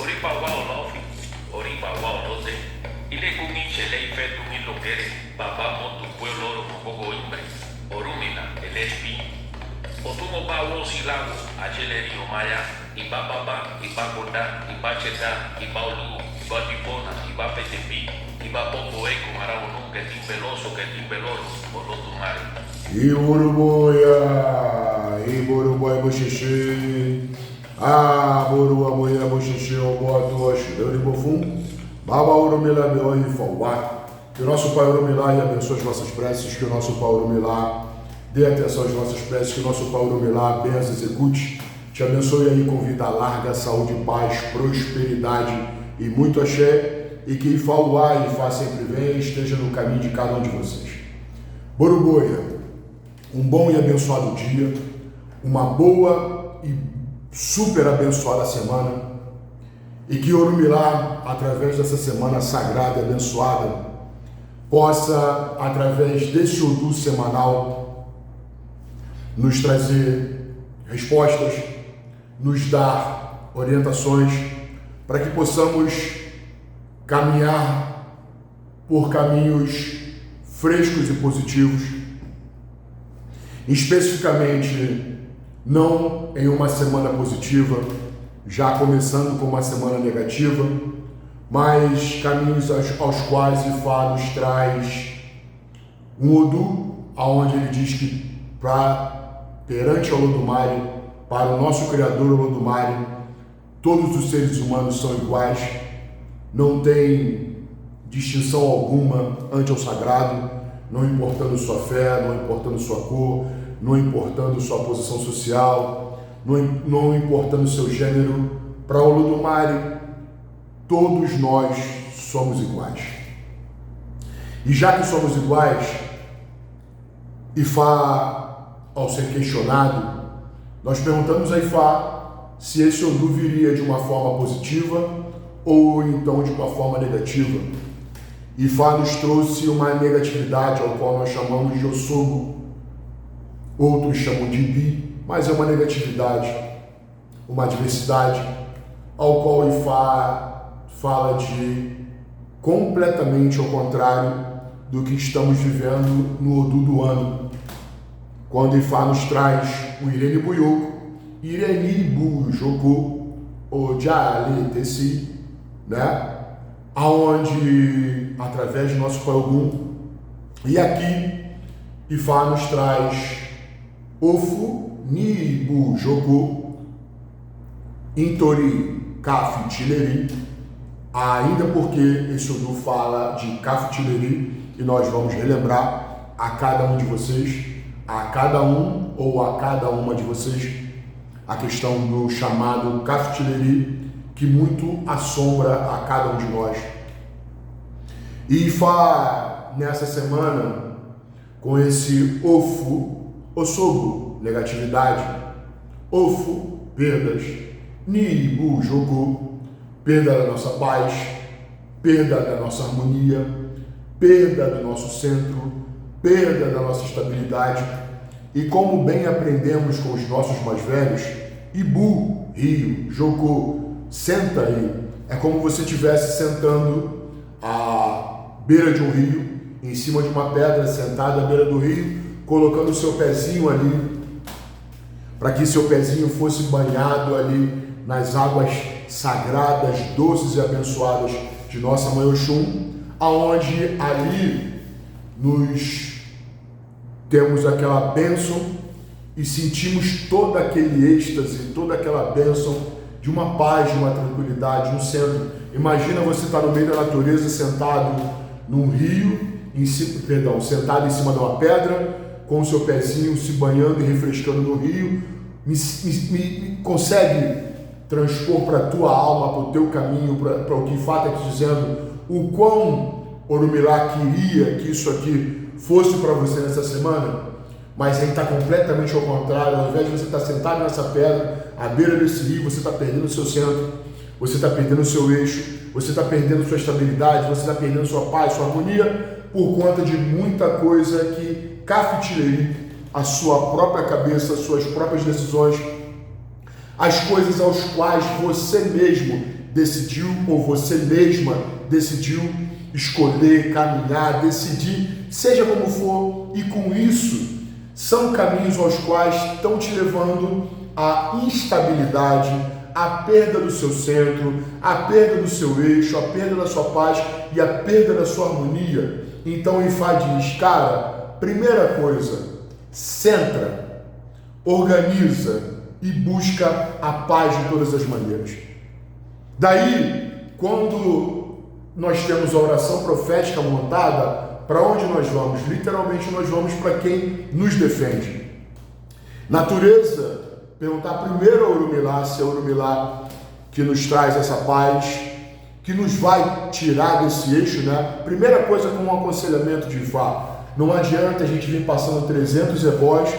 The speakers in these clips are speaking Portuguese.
Oripa wao lofi, oripa wao lote. Ile kumi chele ifetu mi lokere, baba motu pueblo mogogo imbre. Orumila, el espi. Otumo ba wosi lago, achele rio maya, iba baba, iba goda, iba cheta, iba olu, iba dipona, iba petepi, iba popo eco maraonu, que timbeloso, que timbeloro, olotu mare. Iburuboia, bocheche. Burua, moia, bocheche, oboto, oxidão, bofum. Baba, urumila, meu e fauá. Que o nosso Pai Urumilá abençoe as nossas preces, que o nosso Pai Urumilá dê atenção às nossas preces, que o nosso Pai Urumilá apenas execute. Te abençoe aí com vida larga, saúde, paz, prosperidade e muito axé. E que Ifauá e Ifá sempre vem, esteja no caminho de cada um de vocês. Boruboia, um bom e abençoado dia, uma boa e super abençoada semana. E que Urumilá, através dessa semana sagrada e abençoada, possa, através desse Odu semanal, nos trazer respostas, nos dar orientações, para que possamos caminhar por caminhos frescos e positivos, especificamente não em uma semana positiva, já começando com uma semana negativa, mas caminhos aos quais Ifá nos traz um Odu, onde ele diz que perante ao Olodumare, para o nosso Criador Olodumare, todos os seres humanos são iguais, não tem distinção alguma ante o sagrado, não importando sua fé, não importando sua cor, não importando sua posição social, não importando seu gênero. Para o Olodumare, todos nós somos iguais. E já que somos iguais, Ifá, ao ser questionado, nós perguntamos a Ifá se esse Odu viria de uma forma positiva ou então de uma forma negativa. Ifá nos trouxe uma negatividade, ao qual nós chamamos de Osogo, outros chamam de Ibi, mas é uma negatividade, uma adversidade, ao qual Ifá fala de completamente ao contrário do que estamos vivendo no Odu do ano, quando Ifá nos traz o Irene Buyoko, Irene Bujoko, o Jale Tessi, né? Aonde, através do nosso Pai Ogum, e aqui Ifá nos traz Ofu Nibu Joko, Intori Kaf Tileri, ainda porque esse Odu fala de Kaf Tileri, e nós vamos relembrar a cada um de vocês, a cada um ou a cada uma de vocês, a questão do chamado Kaf Tileri, que muito assombra a cada um de nós. E Ifá, nessa semana, com esse Ofu, Osogo, negatividade, Ofu, perdas, Nibu, Joko, perda da nossa paz, perda da nossa harmonia, perda do nosso centro, perda da nossa estabilidade. E como bem aprendemos com os nossos mais velhos, Ibu, rio, Joko, senta aí. É como você estivesse sentando à beira de um rio, em cima de uma pedra, sentado à beira do rio, colocando o seu pezinho ali, para que seu pezinho fosse banhado ali nas águas sagradas, doces e abençoadas de nossa Mãe Oxum, aonde ali nos temos aquela bênção e sentimos todo aquele êxtase, toda aquela bênção de uma paz, de uma tranquilidade, um centro. Imagina você estar no meio da natureza, sentado num rio, sentado em cima de uma pedra, com o seu pezinho se banhando e refrescando no rio. Me consegue transpor para a tua alma, para o teu caminho, para o que Ifá está te dizendo, o quão Orumilá queria que isso aqui fosse para você nessa semana? Mas aí está completamente ao contrário. Ao invés de você estar sentado nessa pedra, à beira desse rio, você está perdendo o seu centro, você está perdendo o seu eixo, você está perdendo sua estabilidade, você está perdendo sua paz, sua harmonia, por conta de muita coisa que Kaf Tileri, a sua própria cabeça, suas próprias decisões, as coisas aos quais você mesmo decidiu ou você mesma decidiu escolher, caminhar, decidir, seja como for, e com isso são caminhos aos quais estão te levando à instabilidade, à perda do seu centro, à perda do seu eixo, à perda da sua paz e à perda da sua harmonia. Então Ifá diz, cara, primeira coisa, centra, organiza e busca a paz de todas as maneiras. Daí, quando nós temos a oração profética montada, para onde nós vamos? Literalmente nós vamos para quem nos defende. Natureza, perguntar primeiro ao Orumilá, se é o Orumilá que nos traz essa paz, que nos vai tirar desse eixo, né? Primeira coisa, com um aconselhamento de Ifá, não adianta a gente vir passando 300 ebós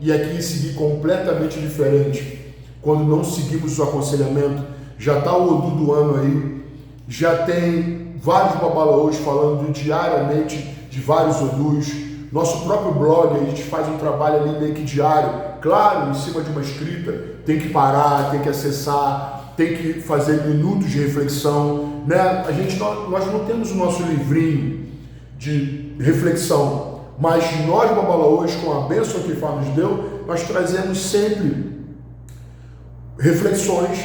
e aqui seguir completamente diferente. Quando não seguimos o aconselhamento, já está o Odu do ano aí, já tem vários babalaôs falando diariamente de vários Odus. Nosso próprio blog, a gente faz um trabalho ali meio que diário, claro, em cima de uma escrita, tem que parar, tem que acessar, tem que fazer minutos de reflexão, né? Nós não temos o nosso livrinho de reflexão, mas nós babalaôs, com a bênção que Ifá nos deu, nós trazemos sempre reflexões,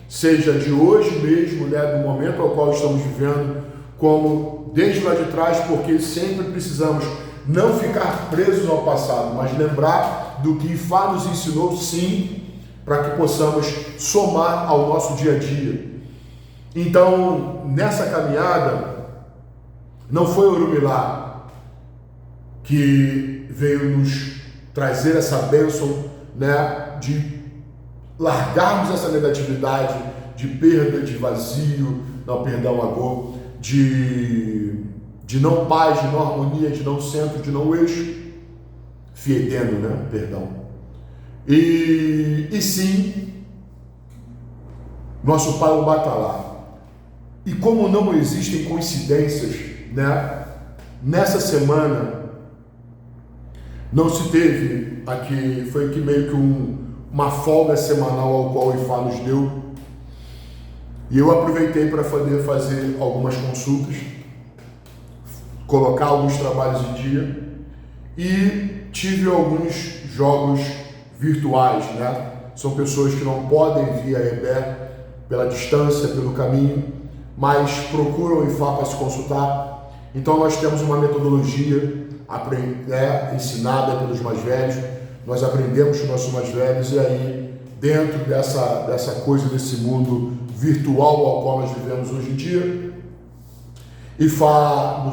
seja de hoje mesmo, né, do momento ao qual estamos vivendo, como desde lá de trás, porque sempre precisamos não ficar presos ao passado, mas lembrar do que Ifá nos ensinou, sim, para que possamos somar ao nosso dia a dia. Então, nessa caminhada, não foi o Orumilá que veio nos trazer essa bênção, né, de largarmos essa negatividade de perda, de vazio, não, perdão, agora, de não paz, de não harmonia, de não centro, de não eixo, fiedendo, né, perdão. E sim, nosso Pai o Batalá. E como não existem coincidências, né, nessa semana não se teve aqui, foi aqui meio que uma folga semanal ao qual o Ifá nos deu, e eu aproveitei para poder fazer algumas consultas, colocar alguns trabalhos em dia, e tive alguns jogos virtuais, né? São pessoas que não podem vir a Ebé pela distância, pelo caminho, mas procuram o Ifá para se consultar. Então nós temos uma metodologia ensinada pelos mais velhos, nós aprendemos com os nossos mais velhos, e aí, dentro dessa coisa, desse mundo virtual ao qual nós vivemos hoje em dia, Ifá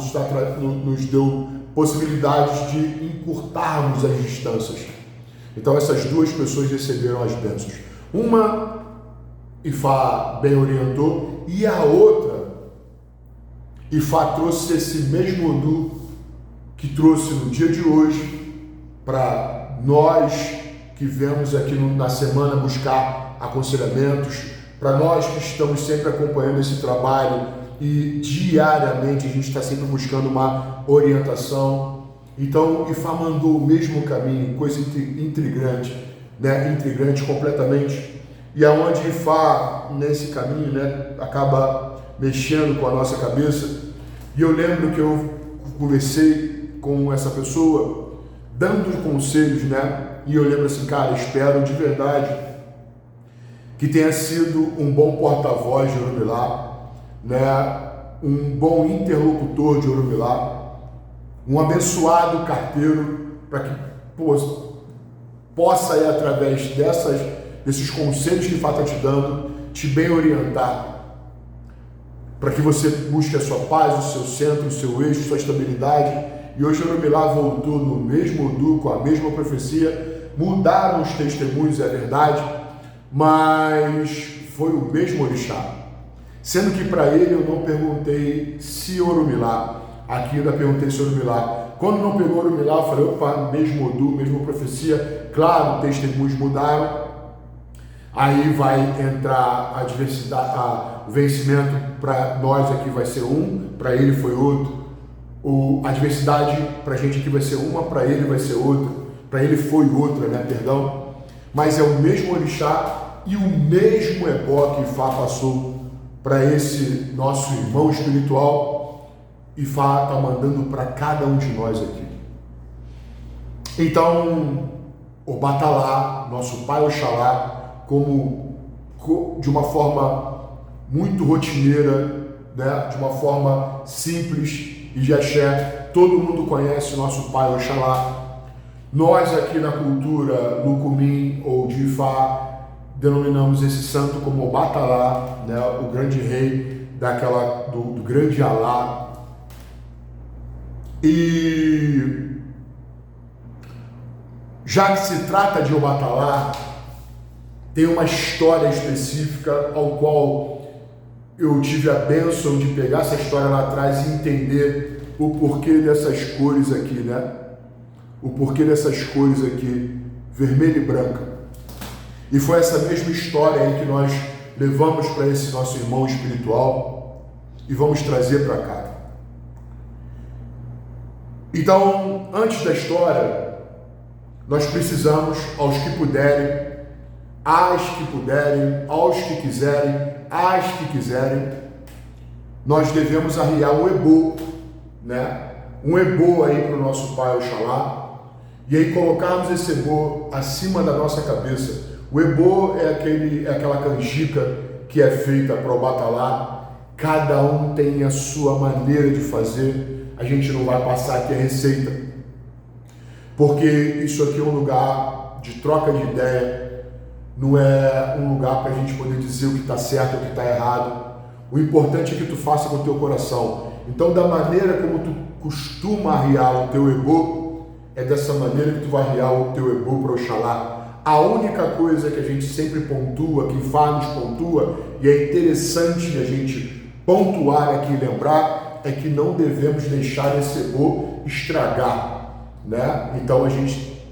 nos deu possibilidades de encurtarmos as distâncias. Então essas duas pessoas receberam as bênçãos. Uma, Ifá bem orientou, e a outra, Ifá trouxe esse mesmo Odu que trouxe no dia de hoje para nós que vemos aqui na semana buscar aconselhamentos, para nós que estamos sempre acompanhando esse trabalho e diariamente a gente está sempre buscando uma orientação. Então Ifá mandou o mesmo caminho, coisa intrigante, né? Intrigante completamente, e aonde Ifá nesse caminho, né, acaba mexendo com a nossa cabeça. E eu lembro que eu conversei com essa pessoa dando conselhos, né? E eu lembro assim, cara, espero de verdade que tenha sido um bom porta-voz de Orumilá, né? Um bom interlocutor de Orumilá, um abençoado carteiro, para que possa ir através desses conselhos que Ifá está te dando, te bem orientar, para que você busque a sua paz, o seu centro, o seu eixo, sua estabilidade. E hoje Orumilá voltou no mesmo Odu, com a mesma profecia, mudaram os testemunhos, é verdade, mas foi o mesmo Orixá. Sendo que para ele eu não perguntei se Orumilá, aqui eu ainda perguntei se Orumilá. Quando não pegou Orumilá, eu falei, opa, mesmo Odu, mesma profecia, claro, testemunhos mudaram. Aí vai entrar a diversidade, o vencimento para nós aqui vai ser um, para ele foi outro. A diversidade para a gente aqui vai ser uma, para ele vai ser outra, para ele foi outra, né? Perdão. Mas é o mesmo Orixá, e o mesmo ebó que Ifá passou para esse nosso irmão espiritual, Ifá está mandando para cada um de nós aqui. Então, Obatalá, nosso pai Oxalá, de uma forma muito rotineira, né? De uma forma simples e de axé, todo mundo conhece o nosso pai Oxalá. Nós aqui na cultura Lucumim ou de Ifá denominamos esse santo como Obatalá, né? O grande rei do grande Alá. E já que se trata de Obatalá, tem uma história específica ao qual eu tive a bênção de pegar essa história lá atrás e entender o porquê dessas cores aqui, né? O porquê dessas cores aqui, vermelha e branca. E foi essa mesma história aí que nós levamos para esse nosso irmão espiritual e vamos trazer para cá. Então, antes da história, nós precisamos, aos que puderem, as que puderem, aos que quiserem, as que quiserem, nós devemos arriar um ebô, né? Um ebô aí para o nosso pai Oxalá, e aí colocarmos esse ebô acima da nossa cabeça. O ebô é aquela canjica que é feita para o Obatalá. Cada um tem a sua maneira de fazer. A gente não vai passar aqui a receita, porque isso aqui é um lugar de troca de ideia. Não é um lugar para a gente poder dizer o que está certo ou o que está errado. O importante é que tu faça com o teu coração. Então, da maneira como tu costuma arriar o teu ebô, é dessa maneira que tu vai arriar o teu ebô para Oxalá. A única coisa que a gente sempre pontua, que Ifá nos pontua, e é interessante a gente pontuar aqui e lembrar, é que não devemos deixar esse ebô estragar, né? Então,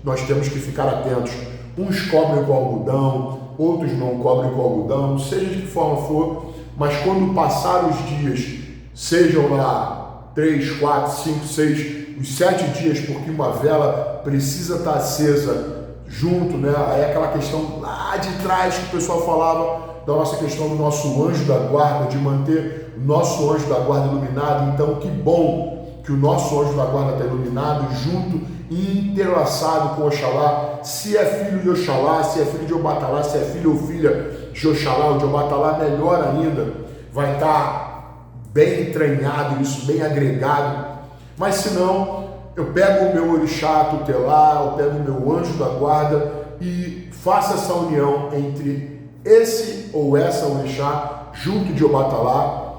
nós temos que ficar atentos. Uns cobrem com algodão, outros não cobrem com algodão, seja de que forma for, mas quando passar os dias, sejam lá 3, 4, 5, 6, os 7 dias, porque uma vela precisa estar acesa junto, né? Aí aquela questão lá de trás que o pessoal falava, da nossa questão do nosso anjo da guarda, de manter o nosso anjo da guarda iluminado. Então, que bom que o nosso anjo da guarda está iluminado, junto e interlaçado com Oxalá. Se é filho de Oxalá, se é filho de Obatalá, se é filho ou filha de Oxalá ou de Obatalá, melhor ainda, vai estar bem entranhado isso, bem agregado. Mas se não, eu pego o meu orixá tutelar, eu pego o meu anjo da guarda e faço essa união entre esse ou essa orixá junto de Obatalá,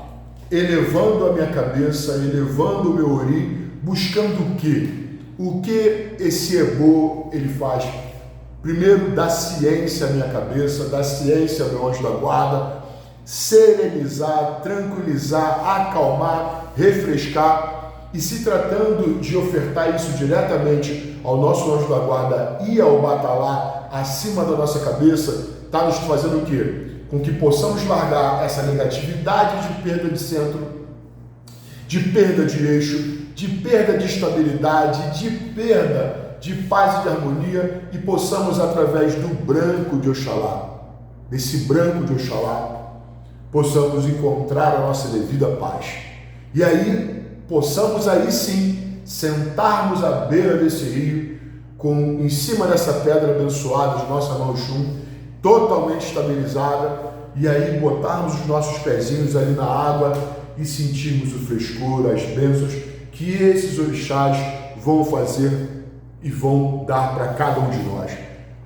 elevando a minha cabeça, elevando o meu ori, buscando o quê? O que esse ebô ele faz? Primeiro, dá ciência à minha cabeça, dá ciência ao meu anjo da guarda, serenizar, tranquilizar, acalmar, refrescar. E se tratando de ofertar isso diretamente ao nosso anjo da guarda e ao Obatalá acima da nossa cabeça, está nos fazendo o quê? Com que possamos largar essa negatividade de perda de centro, de perda de eixo, de perda de estabilidade, de perda de paz e de harmonia, e possamos, através do branco de Oxalá, desse branco de Oxalá, possamos encontrar a nossa devida paz. E aí, possamos aí sim, sentarmos à beira desse rio, em cima dessa pedra abençoada de nossa mão Xum, totalmente estabilizada, e aí botarmos os nossos pezinhos ali na água e sentirmos o frescor, as bênçãos que esses orixás vão fazer e vão dar para cada um de nós.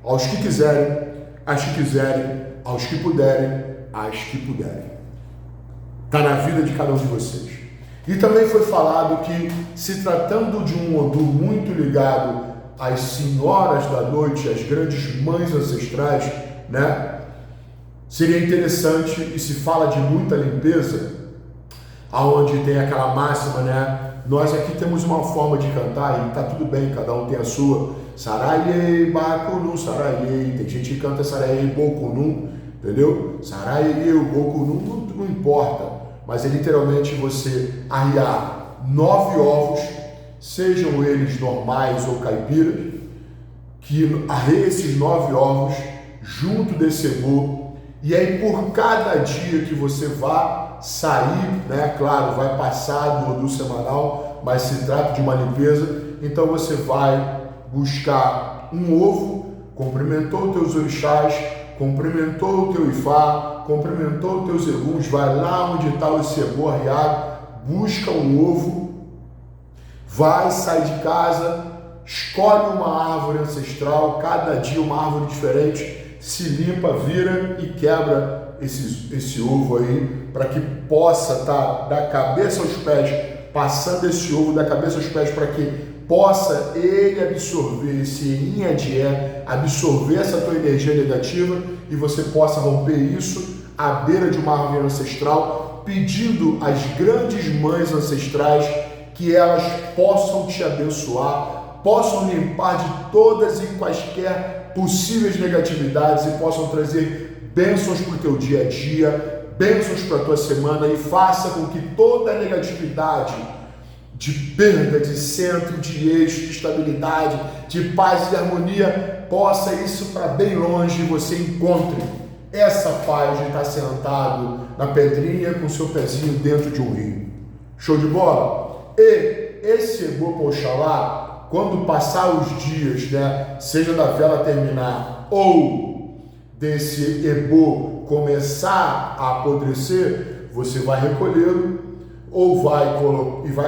Aos que quiserem, as que quiserem, aos que puderem, as que puderem. Está na vida de cada um de vocês. E também foi falado que, se tratando de um Odu muito ligado às senhoras da noite, às grandes mães ancestrais, né? Seria interessante, e se fala de muita limpeza, aonde tem aquela máxima, né? Nós aqui temos uma forma de cantar e tá tudo bem, cada um tem a sua. Saraiei, Bakunum, Saraiei. Tem gente que canta Saraiei, Bokunum, entendeu? Saraiei, Bokunum, não importa. Mas é literalmente você arriar 9 ovos, sejam eles normais ou caipiras, que arreie esses 9 ovos junto desse ebô. E aí, por cada dia que você vai sair, né, claro, vai passar do semanal, mas se trata de uma limpeza, então você vai buscar um ovo, cumprimentou os teus orixás, cumprimentou o teu Ifá, cumprimentou os teus eguns, vai lá onde está esse ebô arriado, busca um ovo, vai, sai de casa, escolhe uma árvore ancestral, cada dia uma árvore diferente, se limpa, vira e quebra esse ovo aí, para que possa estar da cabeça aos pés, passando esse ovo da cabeça aos pés, para que possa ele absorver esse yin e yang, absorver essa tua energia negativa e você possa romper isso à beira de uma árvore ancestral, pedindo às grandes mães ancestrais que elas possam te abençoar, possam limpar de todas e quaisquer possíveis negatividades e possam trazer bênçãos para o teu dia a dia, bênçãos para a tua semana e faça com que toda a negatividade de perda, de centro, de eixo, de estabilidade, de paz e harmonia, possa isso para bem longe e você encontre essa paz de estar sentado na pedrinha com seu pezinho dentro de um rio. Show de bola? E esse ebô Oxalá, quando passar os dias, né, seja da vela terminar ou desse ebô começar a apodrecer, você vai recolhê-lo ou vai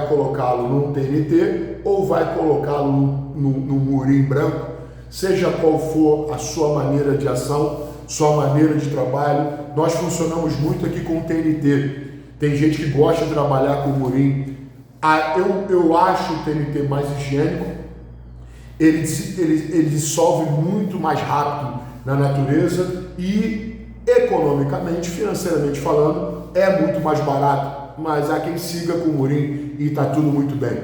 colocá-lo num TNT ou vai colocá-lo num murim branco, seja qual for a sua maneira de ação, sua maneira de trabalho. Nós funcionamos muito aqui com o TNT. Tem gente que gosta de trabalhar com o murim. Eu acho o TNT mais higiênico, ele dissolve muito mais rápido na natureza e economicamente, financeiramente falando, é muito mais barato, mas há quem siga com o murim e está tudo muito bem.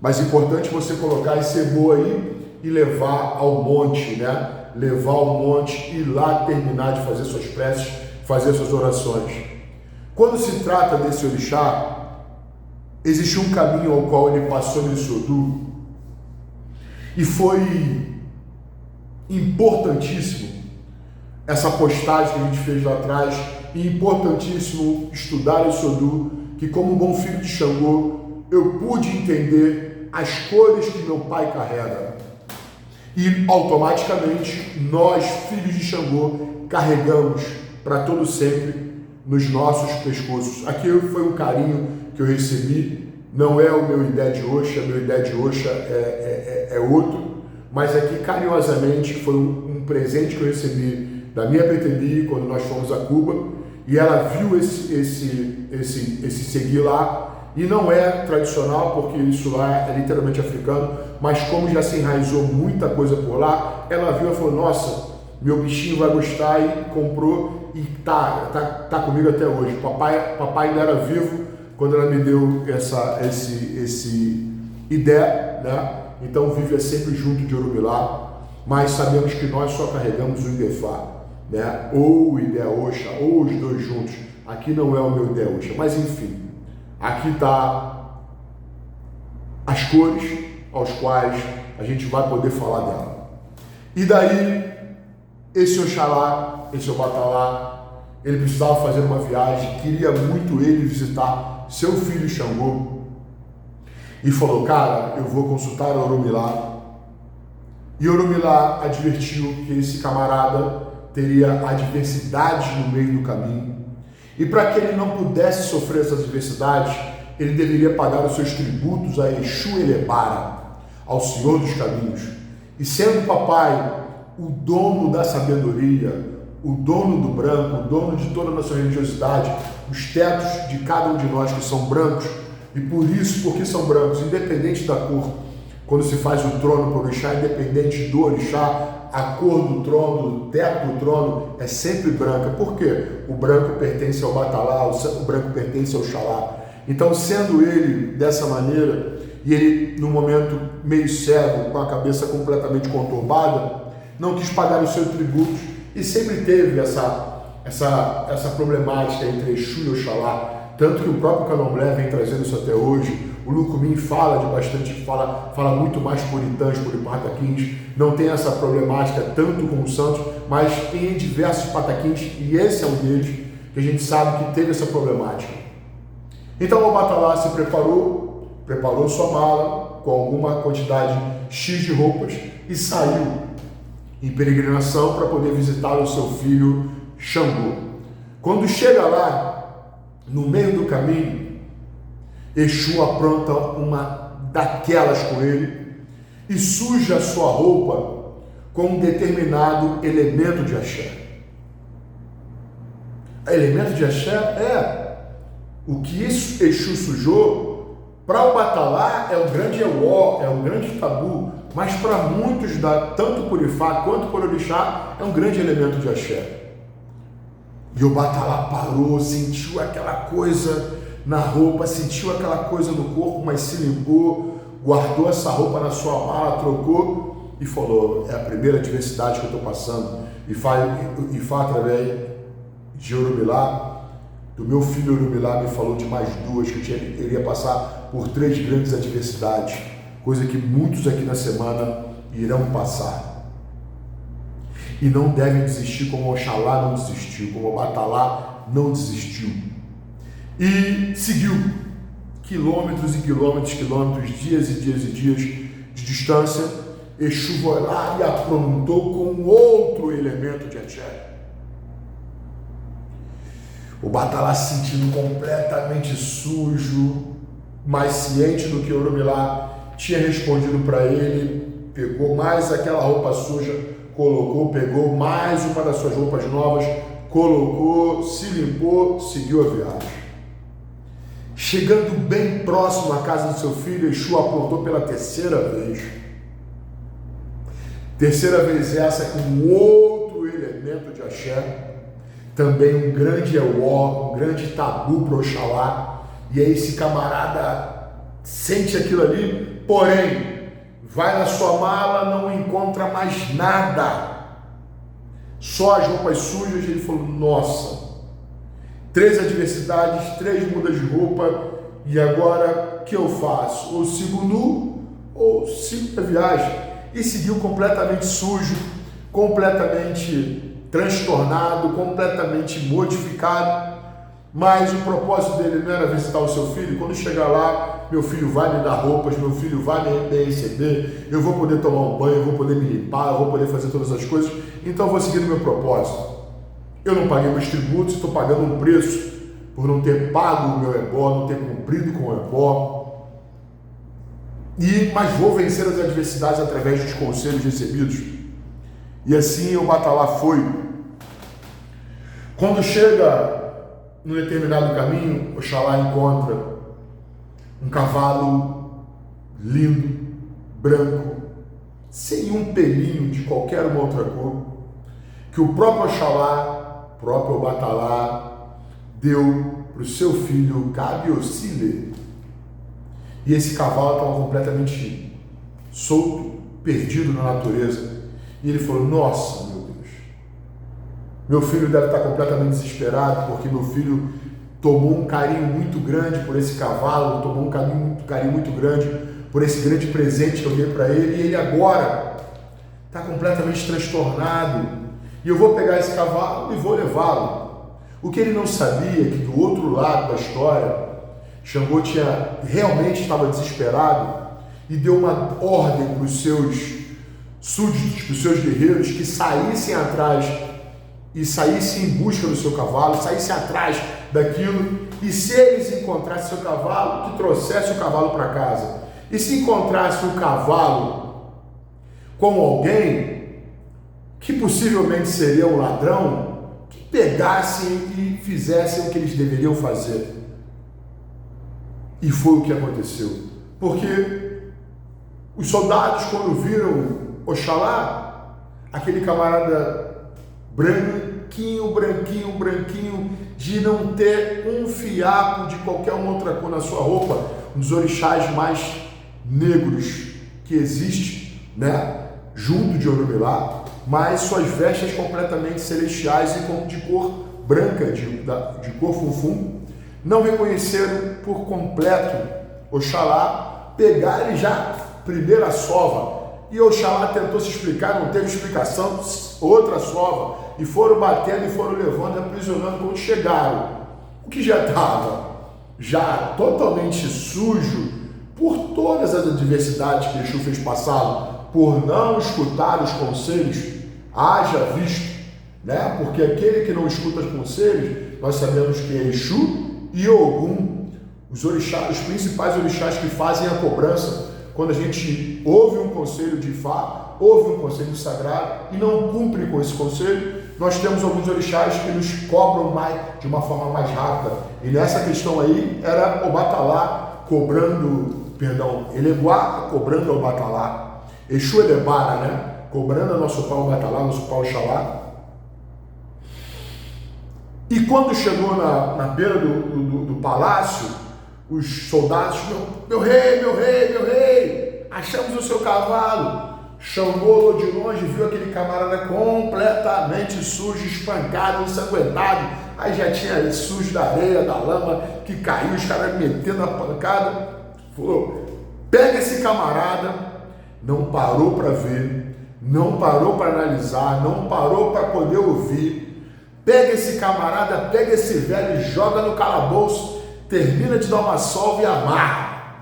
Mas é importante você colocar esse ebô aí e levar ao monte, né? Levar ao monte e lá terminar de fazer suas preces, fazer suas orações. Quando se trata desse orixá, existe um caminho ao qual ele passou nesse Odum e foi importantíssimo essa postagem que a gente fez lá atrás e importantíssimo estudar esse Odum, que como um bom filho de Xangô eu pude entender as cores que meu pai carrega e automaticamente nós, filhos de Xangô, carregamos para todo sempre nos nossos pescoços. Aqui foi um carinho que eu recebi, não é o meu ideia de Oxa, meu ideia de Oxa é outro, mas aqui carinhosamente foi um presente que eu recebi da minha PTB quando nós fomos a Cuba, e ela viu esse segui lá, e não é tradicional porque isso lá é literalmente africano, mas como já se enraizou muita coisa por lá, ela viu e falou, nossa, meu bichinho vai gostar, e comprou e tá comigo até hoje. Papai ainda era vivo quando ela me deu esse ideia, né? Então vive sempre junto de Orumilá, mas sabemos que nós só carregamos o Idefá, né? Ou o Ideia Oxa, ou os dois juntos. Aqui não é o meu Ideia Oxa, mas enfim, aqui está as cores aos quais a gente vai poder falar dela. E daí, esse Oxalá, esse Obatalá, ele precisava fazer uma viagem, queria muito ele visitar seu filho Xangô, e falou, cara, eu vou consultar Orumilá. E Orumilá advertiu que esse camarada teria adversidades no meio do caminho, e para que ele não pudesse sofrer essas adversidades, ele deveria pagar os seus tributos a Exu Elebara, ao Senhor dos Caminhos. E sendo papai o dono da sabedoria, o dono do branco, o dono de toda a nossa religiosidade, os tetos de cada um de nós que são brancos, e por isso, porque são brancos, independente da cor, quando se faz o trono para o orixá, independente do orixá, a cor do trono, o teto do trono é sempre branca. Por quê? O branco pertence ao Batalá, o branco pertence ao Oxalá. Então, sendo ele dessa maneira, e ele num momento meio cego, com a cabeça completamente conturbada, não quis pagar os seus tributos e sempre teve essa problemática entre Exu e Oxalá, tanto que o próprio Candomblé vem trazendo isso até hoje. o Lucumim fala de bastante, fala muito mais puritãs, pataquins, não tem essa problemática tanto com o Santos, mas tem diversos pataquins, e esse é um deles, que a gente sabe que teve essa problemática. Então o Batalá se preparou sua mala com alguma quantidade X de roupas e saiu em peregrinação para poder visitar o seu filho Xangô. Quando chega lá, no meio do caminho, Exu apronta uma daquelas com ele e suja a sua roupa com um determinado elemento de axé. Elemento de axé é o que Exu sujou. Para o Batalá é um grande euó, é um grande tabu, mas para muitos, tanto por Ifá quanto por Orixá, é um grande elemento de axé. E o Batalá parou, sentiu aquela coisa na roupa, sentiu aquela coisa no corpo, mas se limpou, guardou essa roupa na sua mala, trocou e falou: é a primeira adversidade que eu estou passando. Ifá através de Orumilá, do meu filho Orumilá, me falou de mais duas, que eu iria passar por 3 grandes adversidades, coisa que muitos aqui na semana irão passar. E não devem desistir como Oxalá não desistiu, como o Batalá não desistiu. E seguiu quilômetros e quilômetros, dias e dias e dias de distância. Exu foi lá e aprontou com outro elemento de axé. O Batalá se sentindo completamente sujo, mas ciente do que Orumilá tinha respondido para ele, pegou mais aquela roupa suja, colocou, pegou mais uma das suas roupas novas, colocou, se limpou, seguiu a viagem. Chegando bem próximo à casa do seu filho, Exu aprontou pela terceira vez. Terceira vez essa com outro elemento de axé, também um grande euó, um grande tabu para Oxalá. E aí esse camarada sente aquilo ali, porém, vai na sua mala, não encontra mais nada, só as roupas sujas. Ele falou: nossa, 3 adversidades, 3 mudas de roupa, e agora o que eu faço? Ou sigo nu, ou sigo a viagem. E seguiu completamente sujo, completamente transtornado, completamente modificado. Mas o propósito dele não era visitar o seu filho. Quando chegar lá, meu filho vai me dar roupas, meu filho vai me receber, eu vou poder tomar um banho, eu vou poder me limpar, eu vou poder fazer todas as coisas, então eu vou seguir o meu propósito. Eu não paguei meus tributos, estou pagando um preço por não ter pago o meu ebó, não ter cumprido com o ebó, mas vou vencer as adversidades através dos conselhos recebidos. E assim o Batalá foi. Quando chega num determinado caminho, Oxalá encontra um cavalo lindo, branco, sem um pelinho de qualquer uma outra cor, que o próprio Oxalá, o próprio Batalá, deu para o seu filho Cabiocile. E esse cavalo estava completamente solto, perdido na natureza. E ele falou: nossa, meu Deus, meu filho deve estar completamente desesperado, porque meu filho tomou um carinho muito grande por esse cavalo, tomou um carinho muito grande por esse grande presente que eu dei para ele, e ele agora está completamente transtornado, e eu vou pegar esse cavalo e vou levá-lo. O que ele não sabia é que do outro lado da história, Xangô realmente estava desesperado e deu uma ordem para os seus súditos, para os seus guerreiros, que saíssem atrás e saíssem em busca do seu cavalo, saíssem atrás daquilo, e se eles encontrassem seu cavalo, que trouxesse o cavalo para casa. E se encontrasse o cavalo com alguém que possivelmente seria um ladrão, que pegassem e fizessem o que eles deveriam fazer. E foi o que aconteceu. Porque os soldados, quando viram Oxalá, aquele camarada branquinho, de não ter um fiapo de qualquer outra cor na sua roupa, um dos orixás mais negros que existe, né, junto de Orumilá, mas suas vestes completamente celestiais e de cor branca, de cor funfum, não reconheceram por completo Oxalá pegar ele já primeira sova. E Oxalá tentou se explicar, não teve explicação, outra sova. E foram batendo e foram levando, aprisionando quando chegaram. O que já estava já totalmente sujo por todas as adversidades que Exu fez passar, por não escutar os conselhos, haja visto, né? Porque aquele que não escuta os conselhos, nós sabemos que é Exu e Ogum, os orixás, os principais orixás que fazem a cobrança. Quando a gente ouve um conselho de Ifá, ouve um conselho sagrado e não cumpre com esse conselho, nós temos alguns orixás que nos cobram de uma forma mais rápida. E nessa questão aí, era Obatalá Eleguá cobrando Obatalá. Exu Elebara, né? Cobrando a nosso pau Obatalá, nosso pau Oxalá. E quando chegou na beira do palácio, os soldados, meu rei, achamos o seu cavalo. Xangô de longe, viu aquele camarada completamente sujo, espancado, ensanguentado. Aí já tinha sujo da areia, da lama, que caiu, os caras metendo a pancada. Falou, pega esse camarada. Não parou para ver, não parou para analisar, não parou para poder ouvir. Pega esse camarada, pega esse velho, joga no calabouço, termina de dar uma solva e amarra.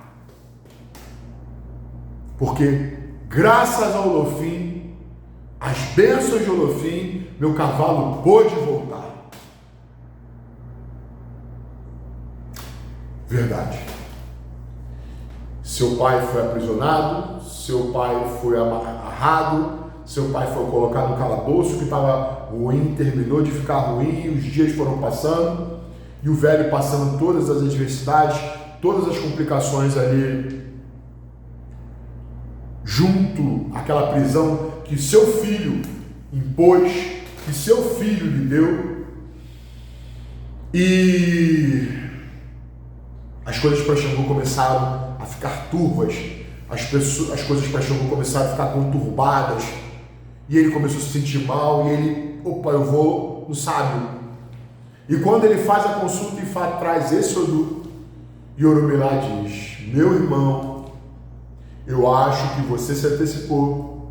Porque graças ao Olofim, as bênçãos de Olofim, meu cavalo pôde voltar. Verdade. Seu pai foi aprisionado, seu pai foi amarrado, seu pai foi colocado no calabouço que estava ruim, terminou de ficar ruim, os dias foram passando, e o velho passando todas as adversidades, todas as complicações ali, junto àquela prisão que seu filho impôs, que seu filho lhe deu, e as coisas para Xangô começaram a ficar turvas, as coisas para Xangô começaram a ficar conturbadas, e ele começou a se sentir mal, e ele, eu vou no sábio. E quando ele faz a consulta e traz esse Odu, Yorumilá diz, meu irmão, eu acho que você se antecipou,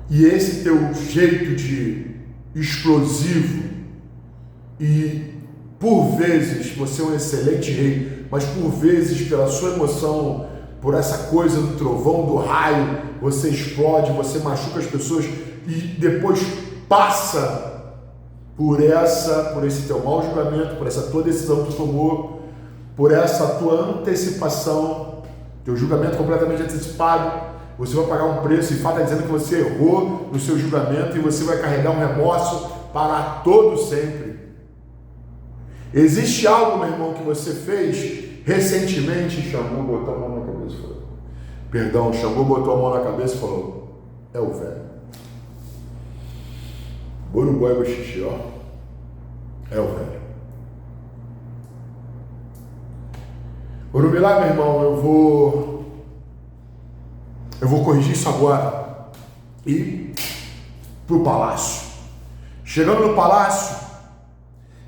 e esse teu jeito de explosivo, e por vezes você é um excelente rei, mas por vezes pela sua emoção, por essa coisa do trovão, do raio, você explode, você machuca as pessoas e depois passa por esse teu mau julgamento, por essa tua decisão que tu tomou, por essa tua antecipação, teu julgamento completamente antecipado, você vai pagar um preço. E Ifá está dizendo que você errou no seu julgamento e você vai carregar um remorso para todo sempre. Existe algo, meu irmão, que você fez recentemente? Xangô botou a mão na cabeça e falou, Xangô botou a mão na cabeça e falou, é o velho. Borugói Boxixi, ó, é o velho. Orumilá, meu irmão, eu vou corrigir isso agora e pro palácio. Chegando no palácio,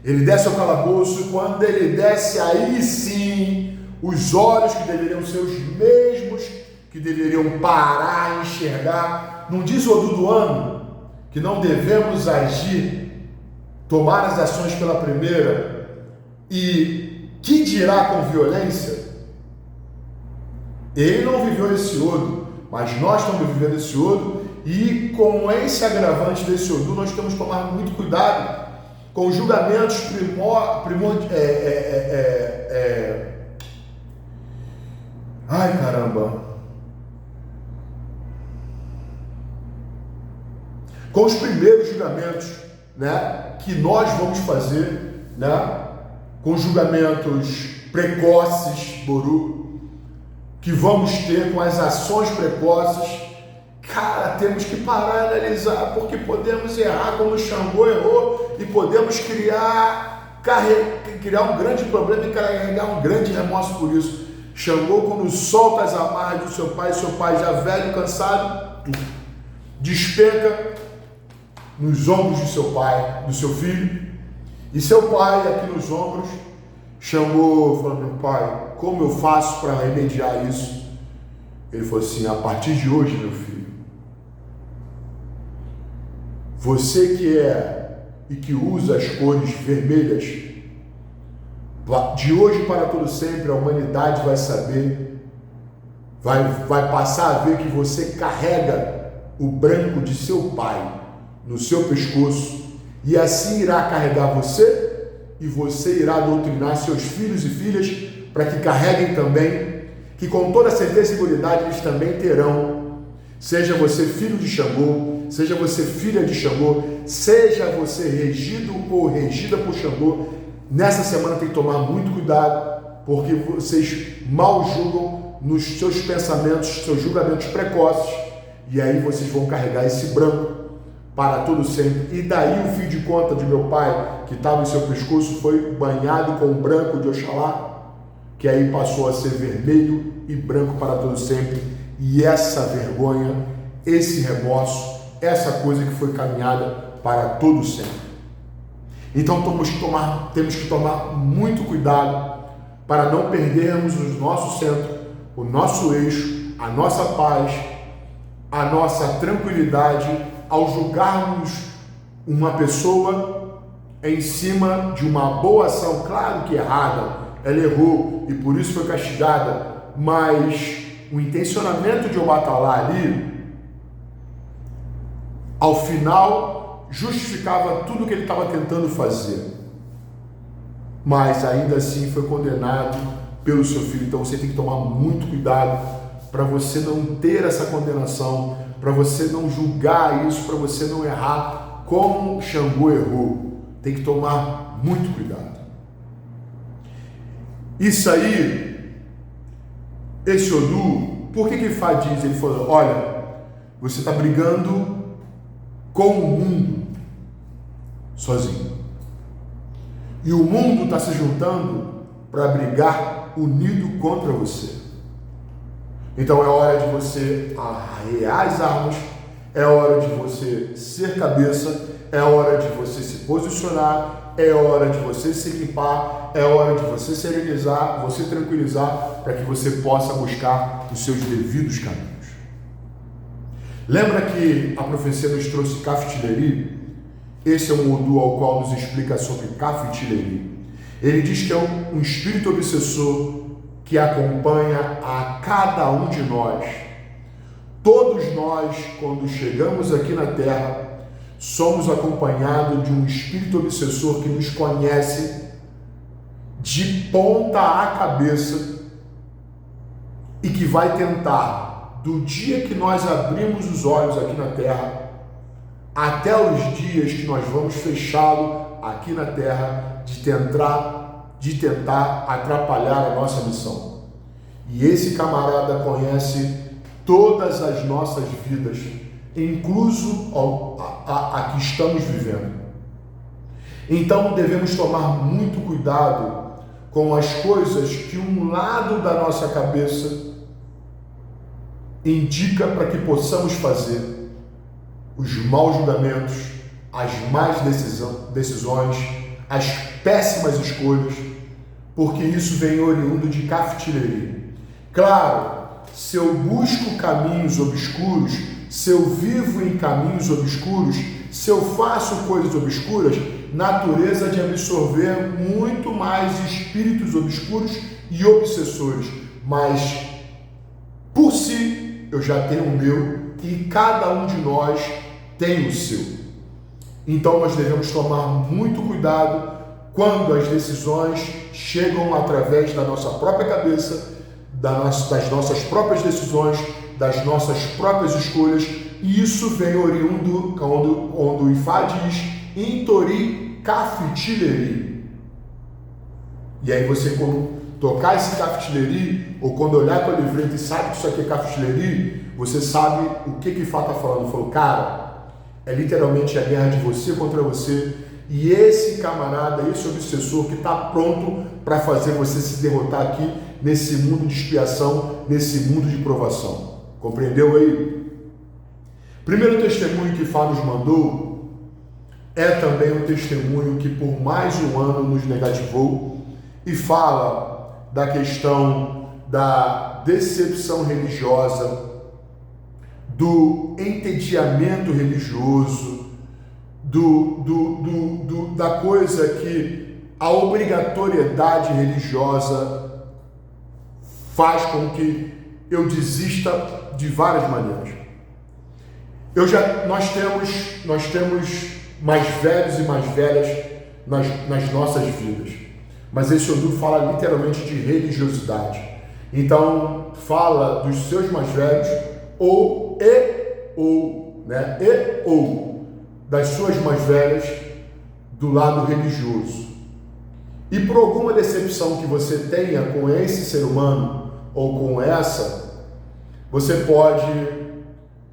ele desce ao calabouço, e quando ele desce, aí sim, os olhos que deveriam ser os mesmos, que deveriam parar, enxergar, não diz o Odu do ano, que não devemos agir, tomar as ações pela primeira, e que dirá com violência? Ele não viveu esse Odu, mas nós estamos vivendo esse Odu, e com esse agravante desse Odu, nós temos que tomar muito cuidado com julgamentos ai caramba, com os primeiros julgamentos, né, que nós vamos fazer, né, com julgamentos precoces, Boru, que vamos ter com as ações precoces. Cara, temos que parar e analisar, porque podemos errar como o Xangô errou e podemos criar um grande problema e carregar um grande remorso por isso. Xangô, quando solta as amarras do seu pai já velho, cansado, despenca nos ombros do seu pai, do seu filho, e seu pai aqui nos ombros, Xangô falou: meu pai, como eu faço para remediar isso? Ele falou assim: a partir de hoje, meu filho, você que é e que usa as cores vermelhas, de hoje para todo sempre a humanidade vai saber, vai passar a ver que você carrega o branco de seu pai no seu pescoço, e assim irá carregar você, e você irá doutrinar seus filhos e filhas para que carreguem também, que com toda certeza e seguridade eles também terão, seja você filho de Xangô, seja você filha de Xangô, seja você regido ou regida por Xangô, nessa semana tem que tomar muito cuidado, porque vocês mal julgam nos seus pensamentos, seus julgamentos precoces, e aí vocês vão carregar esse branco para todo sempre. E daí o fio de conta de meu pai, que estava em seu pescoço, foi banhado com o branco de Oxalá, que aí passou a ser vermelho e branco para todo sempre. E essa vergonha, esse remorso, essa coisa que foi caminhada para todo sempre. Então temos que tomar muito cuidado para não perdermos o nosso centro, o nosso eixo, a nossa paz, a nossa tranquilidade, ao julgarmos uma pessoa em cima de uma boa ação, claro que errada, ela errou e por isso foi castigada, mas o intencionamento de Obatalá ali, ao final, justificava tudo que ele estava tentando fazer, mas ainda assim foi condenado pelo seu filho. Então você tem que tomar muito cuidado para você não ter essa condenação, para você não julgar isso, para você não errar como Xangô errou. Tem que tomar muito cuidado. Isso aí, esse Odu, por que Fá diz? Ele falou: olha, você está brigando com o mundo sozinho, e o mundo está se juntando para brigar unido contra você. Então é hora de você arrear as armas, é hora de você ser cabeça, é hora de você se posicionar, é hora de você se limpar, é hora de você serenizar, você tranquilizar, para que você possa buscar os seus devidos caminhos. Lembra que a profecia nos trouxe Kaftileri? Esse é um Odu ao qual nos explica sobre Kaftileri. Ele diz que é um espírito obsessor que acompanha a cada um de nós. Todos nós, quando chegamos aqui na Terra, somos acompanhados de um espírito obsessor que nos conhece de ponta a cabeça e que vai tentar, do dia que nós abrimos os olhos aqui na Terra, até os dias que nós vamos fechá-lo aqui na Terra, de tentar atrapalhar a nossa missão. E esse camarada conhece todas as nossas vidas, incluso a que estamos vivendo. Então devemos tomar muito cuidado com as coisas que um lado da nossa cabeça indica para que possamos fazer, os maus julgamentos, as más decisões, as péssimas escolhas, porque isso vem oriundo de Kaftileri. Claro, se eu busco caminhos obscuros, se eu vivo em caminhos obscuros, se eu faço coisas obscuras, natureza de absorver muito mais espíritos obscuros e obsessores, mas por si eu já tenho o meu e cada um de nós tem o seu. Então nós devemos tomar muito cuidado quando as decisões chegam através da nossa própria cabeça, das nossas próprias decisões, das nossas próprias escolhas, e isso vem oriundo quando o Ifá diz Intori Kaftileri. E aí você, quando tocar esse Kaftileri, ou quando olhar para o livreto e sabe que isso aqui é Kaftileri, você sabe o que Ifá está falando. Falou, cara, é literalmente a guerra de você contra você, e esse camarada, esse obsessor que está pronto para fazer você se derrotar aqui nesse mundo de expiação, nesse mundo de provação. Compreendeu aí? Primeiro testemunho que Ifá nos mandou é também um testemunho que por mais um ano nos negativou e fala da questão da decepção religiosa, do entediamento religioso, da coisa que a obrigatoriedade religiosa faz com que eu desista de várias maneiras. Nós temos mais velhos e mais velhas nas nossas vidas, mas esse Odu fala literalmente de religiosidade. Então fala dos seus mais velhos ou das suas mais velhas do lado religioso. E por alguma decepção que você tenha com esse ser humano ou com essa, você pode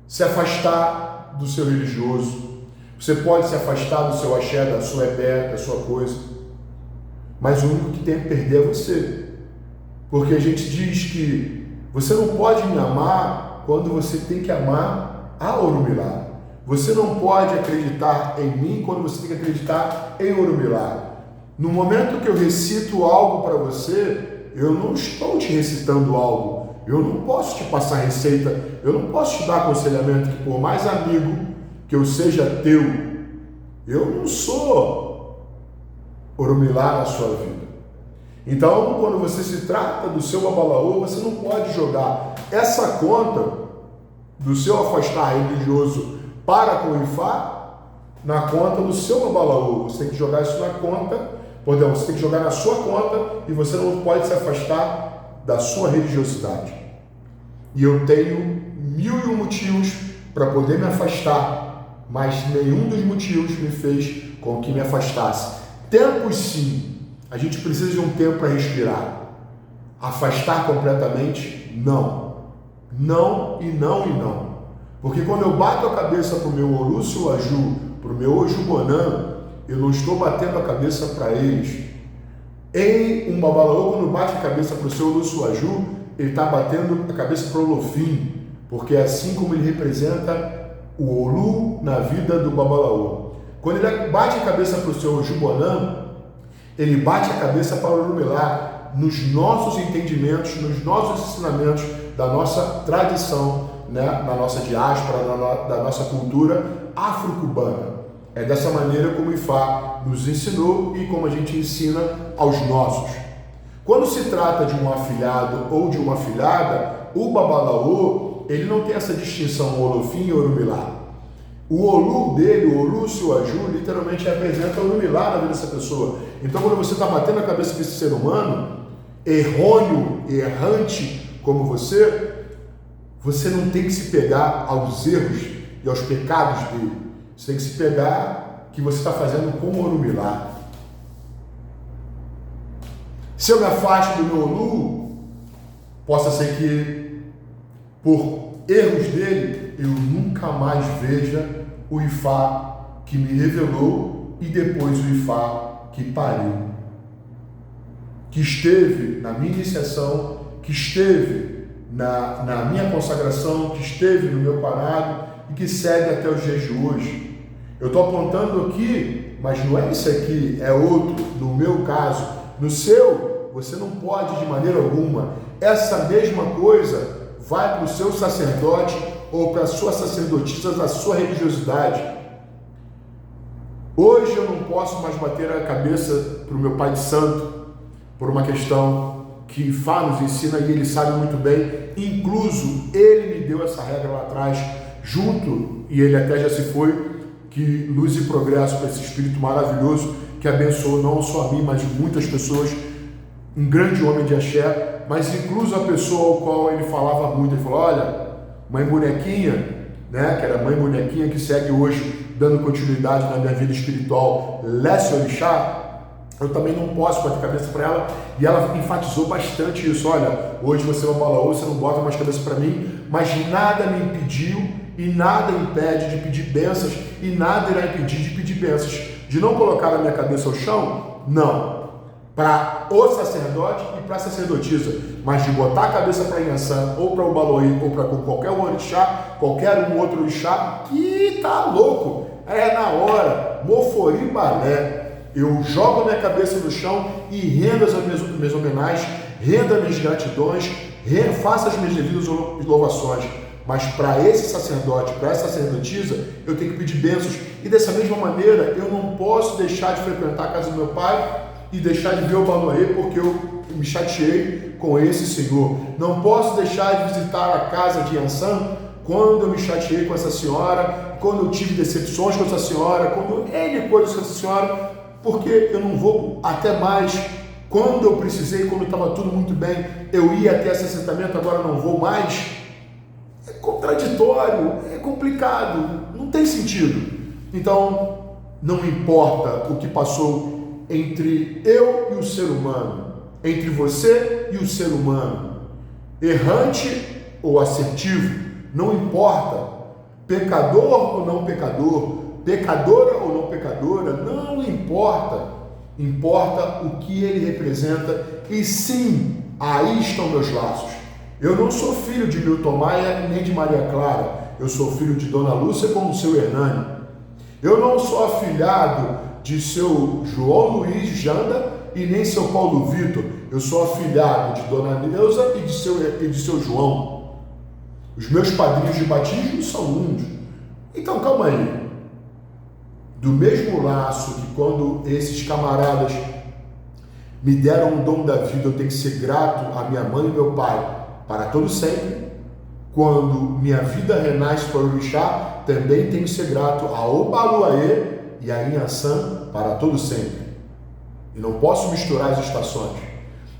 se afastar do seu religioso, você pode se afastar do seu axé, da sua ebé, da sua coisa, mas o único que tem a perder é você, porque a gente diz que você não pode me amar quando você tem que amar a Orumilá. Você não pode acreditar em mim quando você tem que acreditar em Orumilá. No momento que eu recito algo para você, eu não estou te recitando algo. Eu não posso te passar receita, eu não posso te dar aconselhamento, que por mais amigo que eu seja teu, eu não sou Orumilá na sua vida. Então, quando você se trata do seu babalaô, você não pode jogar essa conta do seu afastar religioso para com o Ifá na conta do seu babalaô. Você tem que jogar isso na conta, você tem que jogar na sua conta, e você não pode se afastar da sua religiosidade. E eu tenho 1001 motivos para poder me afastar, mas nenhum dos motivos me fez com que me afastasse. Tempos sim, a gente precisa de um tempo para respirar. Afastar completamente, não. Não e não e não. Porque quando eu bato a cabeça para o meu Orúcio Aju, para o meu Ojubonã, eu não estou batendo a cabeça para eles. Em um babalaô, quando bate a cabeça para o seu Orúcio Aju, ele está batendo a cabeça para o Olofim, porque é assim como ele representa o Olu na vida do babalaô. Quando ele bate a cabeça para o seu Ojubonã, ele bate a cabeça para o Orumilá, nos nossos entendimentos, nos nossos ensinamentos, da nossa tradição, né, na nossa diáspora, da nossa cultura afro-cubana. É dessa maneira como o Ifá nos ensinou e como a gente ensina aos nossos. Quando se trata de um afilhado ou de uma afilhada, o babalaô, ele não tem essa distinção Olofim e Orumilá. O Olu dele, o Orúcio Aju, literalmente representa o Orumilá na vida dessa pessoa. Então, quando você está batendo a cabeça com esse ser humano, errôneo, errante como você não tem que se pegar aos erros e aos pecados dele. Você tem que se pegar que você está fazendo com o Orumilá. Se eu me afasto do meu Olu, possa ser que, por erros dele, eu nunca mais veja o Ifá que me revelou e depois o Ifá que pariu, que esteve na minha iniciação, que esteve na minha consagração, que esteve no meu parado e que segue até os dias de hoje. Eu estou apontando aqui, mas não é esse aqui, é outro, no meu caso. No seu, você não pode de maneira alguma. Essa mesma coisa vai para o seu sacerdote ou para a sua sacerdotisa da sua religiosidade. Hoje eu não posso mais bater a cabeça para o meu pai de santo por uma questão que Ifá nos ensina e ele sabe muito bem. Incluso ele me deu essa regra lá atrás, junto, e ele até já se foi, que luz e progresso para esse espírito maravilhoso que abençoou não só a mim, mas muitas pessoas, um grande homem de axé, mas incluso a pessoa ao qual ele falava muito. Ele falou: olha, mãe bonequinha, né, que era a mãe bonequinha que segue hoje dando continuidade na minha vida espiritual, Lécio Orixá, eu também não posso bater cabeça para ela, e ela enfatizou bastante isso. Olha, hoje você é uma balaô, você não bota mais cabeça para mim, mas nada me impediu e nada impede de pedir bênçãos, e nada irá impedir de pedir bênçãos, de não colocar a minha cabeça ao chão, não, para o sacerdote e para a sacerdotisa, mas de botar a cabeça para Inhaçã, ou para o Baloí, ou para qualquer um orixá, qualquer um outro orixá, que tá louco, é na hora, Mofori Balé. eu jogo a minha cabeça no chão e rendo as minhas homenagens, rendo as minhas gratidões, faço as minhas devidas louvações. Mas para esse sacerdote, para essa sacerdotisa, eu tenho que pedir bênçãos. E dessa mesma maneira, eu não posso deixar de frequentar a casa do meu pai e deixar de ver o Baluaê porque eu me chateei com esse senhor. Não posso deixar de visitar a casa de Yansan quando eu me chateei com essa senhora, quando eu tive decepções com essa senhora, quando N coisas com essa senhora, porque eu não vou até mais. Quando eu precisei, quando estava tudo muito bem, eu ia até esse assentamento, agora não vou mais. É contraditório, é complicado, não tem sentido. Então, não importa o que passou entre eu e o ser humano, entre você e o ser humano, errante ou assertivo, não importa, pecador ou não pecador, pecadora ou não pecadora, não importa, importa o que ele representa. E sim, aí estão meus laços. Eu não sou filho de Milton Maia nem de Maria Clara, eu sou filho de Dona Lúcia com o seu Hernani. Eu não sou afilhado de seu João Luiz Janda e nem seu Paulo Vitor, eu sou afilhado de Dona Neuza e de seu João. Os meus padrinhos de batismo são uns. Então calma aí. Do mesmo laço que quando esses camaradas me deram o dom da vida, eu tenho que ser grato a minha mãe e meu pai para todo sempre. Quando minha vida renasce para o orixá, também tenho que ser grato a Obaluaê e a Inhaçã para todo sempre. E não posso misturar as estações.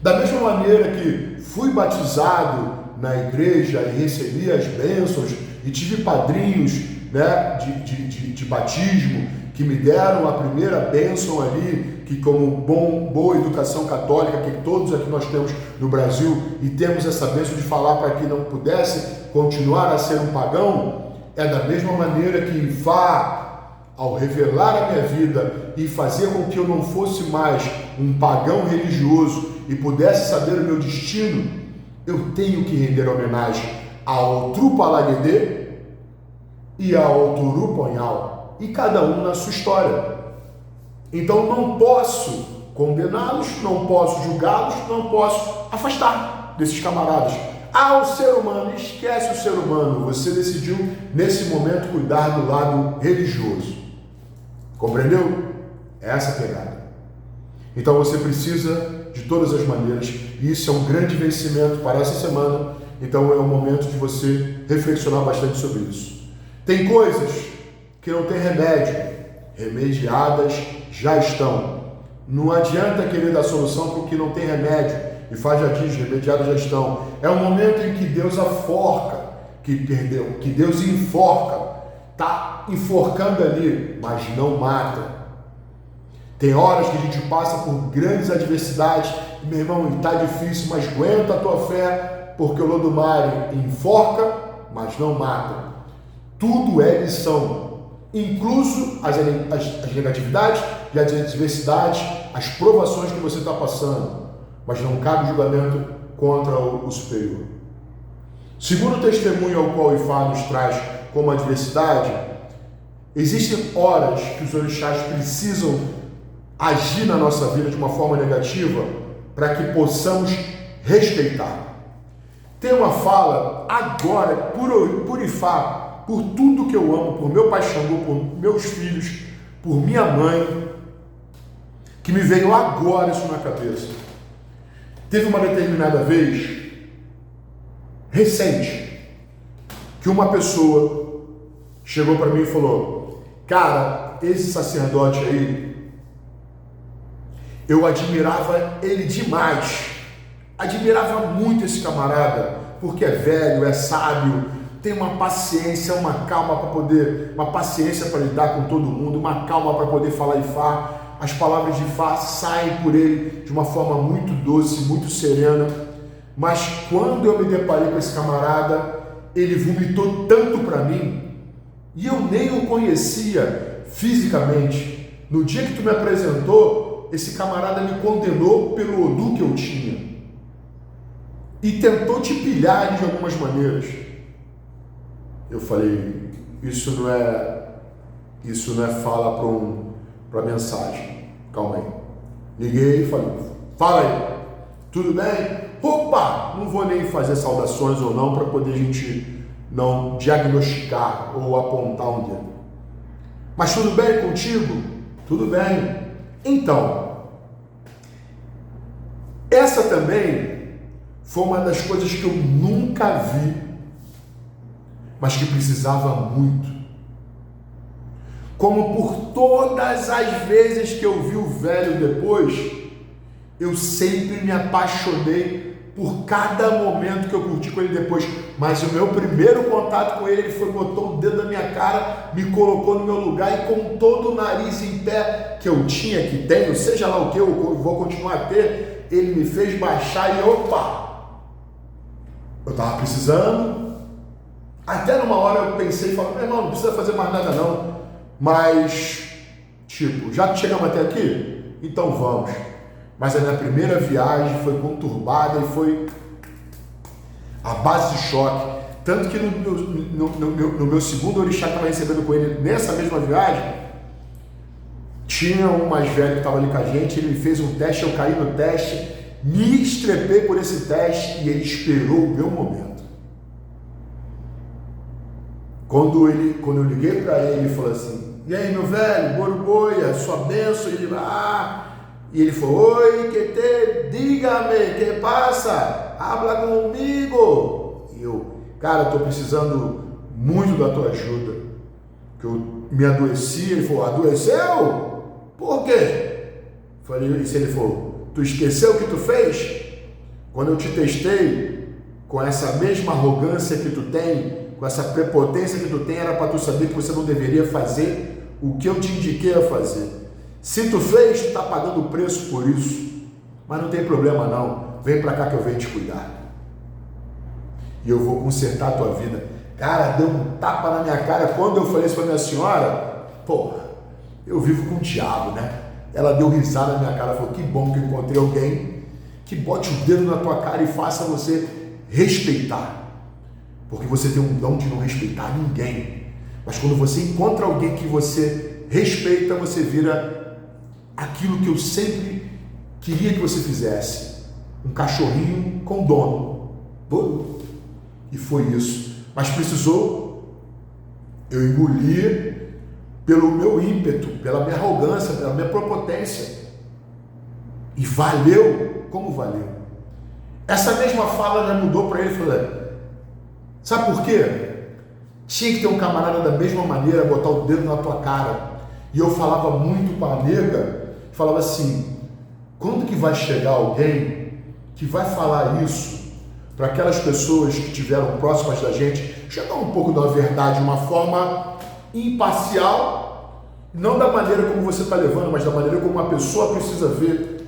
Da mesma maneira que fui batizado na igreja e recebi as bênçãos e tive padrinhos, né, de batismo que me deram a primeira bênção ali, que como boa educação católica que todos aqui nós temos no Brasil, e temos essa bênção de falar para que não pudesse continuar a ser um pagão, é da mesma maneira que Ifá, ao revelar a minha vida e fazer com que eu não fosse mais um pagão religioso e pudesse saber o meu destino, eu tenho que render homenagem ao Trupalaguedê e ao Turuponhal, e cada um na sua história. Então não posso condená-los, não posso julgá-los, não posso afastar desses camaradas. O ser humano, esquece o ser humano, você decidiu nesse momento cuidar do lado religioso. Compreendeu? É essa a pegada. Então você precisa de todas as maneiras, e isso é um grande vencimento para essa semana, então é o momento de você reflexionar bastante sobre isso. Tem coisas que não tem remédio, remediadas já estão. Não adianta querer dar solução porque não tem remédio, e faz já diz, remediadas já estão. É um momento em que Deus aforca, que Deus enforca, está enforcando ali, mas não mata. Tem horas que a gente passa por grandes adversidades, e, meu irmão, está difícil, mas aguenta a tua fé, porque o Lodumare enforca, mas não mata. Tudo é lição, incluso as negatividades e as adversidades, as provações que você está passando, mas não cabe julgamento contra o superior. Segundo o testemunho ao qual o Ifá nos traz como adversidade, existem horas que os orixás precisam agir na nossa vida de uma forma negativa para que possamos respeitar. Tem uma fala agora, por Ifá, por tudo que eu amo, por meu pai Xangô, por meus filhos, por minha mãe, que me veio agora isso na cabeça. Teve uma determinada vez, recente, que uma pessoa chegou para mim e falou: cara, esse sacerdote aí, eu admirava ele demais, admirava muito esse camarada, porque é velho, é sábio, tem uma paciência, uma calma para poder, uma paciência para lidar com todo mundo, uma calma para poder falar Ifá. As palavras de Ifá saem por ele de uma forma muito doce, muito serena. Mas quando eu me deparei com esse camarada, ele vomitou tanto para mim, e eu nem o conhecia fisicamente. No dia que tu me apresentou, esse camarada me condenou pelo Odu que eu tinha e tentou te pilhar de algumas maneiras. Eu falei, isso não é fala para mensagem. calma aí. Liguei e falei, fala aí, tudo bem? Opa, não vou nem fazer saudações ou não, para poder a gente não diagnosticar ou apontar um dedo. Mas tudo bem contigo? Tudo bem. Então, essa também foi uma das coisas que eu nunca vi, mas que precisava muito. Como por todas as vezes que eu vi o velho depois, eu sempre me apaixonei por cada momento que eu curti com ele depois. Mas o meu primeiro contato com ele, ele foi, botou o dedo na minha cara, me colocou no meu lugar e com todo o nariz em pé que eu tinha, que tenho, seja lá o que eu vou continuar a ter, ele me fez baixar e opa! Eu estava precisando. Até numa hora eu pensei e falei, meu irmão, não precisa fazer mais nada não. Mas, tipo, já que chegamos até aqui, então vamos. Mas a minha primeira viagem foi conturbada e foi a base de choque. Tanto que no meu segundo orixá que estava recebendo com ele nessa mesma viagem, tinha um mais velho que estava ali com a gente, ele me fez um teste, eu caí no teste, me estrepei por esse teste e ele esperou o meu momento. Quando eu liguei para ele, ele falou assim, e aí meu velho, Boruboia, sua benção, e ele falou, oi, que te, dígame, que passa? Habla comigo. E eu, cara, estou precisando muito da tua ajuda, que eu me adoeci. Ele falou, adoeceu? Por quê? Falei, ele falou, tu esqueceu o que tu fez? Quando eu te testei, com essa mesma arrogância que tu tem, com essa prepotência que tu tem, era para tu saber que você não deveria fazer o que eu te indiquei a fazer. Se tu fez, tu está pagando o preço por isso. Mas não tem problema não. Vem para cá que eu venho te cuidar. E eu vou consertar a tua vida. Cara, deu um tapa na minha cara. Quando eu falei isso para minha senhora, porra, eu vivo com o diabo, né? Ela deu risada na minha cara. Falou, que bom que eu encontrei alguém que bote o dedo na tua cara e faça você respeitar. Porque você tem um dom de não respeitar ninguém. Mas quando você encontra alguém que você respeita, você vira aquilo que eu sempre queria que você fizesse. Um cachorrinho com dono. E foi isso. Mas precisou eu engolir pelo meu ímpeto, pela minha arrogância, pela minha prepotência. E valeu. Como valeu? Essa mesma fala já mudou para ele. Falei, sabe por quê? Tinha que ter um camarada da mesma maneira, botar o dedo na tua cara. E eu falava muito para a nega, falava assim, quando que vai chegar alguém que vai falar isso para aquelas pessoas que estiveram próximas da gente, chegar um pouco da verdade, de uma forma imparcial, não da maneira como você está levando, mas da maneira como uma pessoa precisa ver.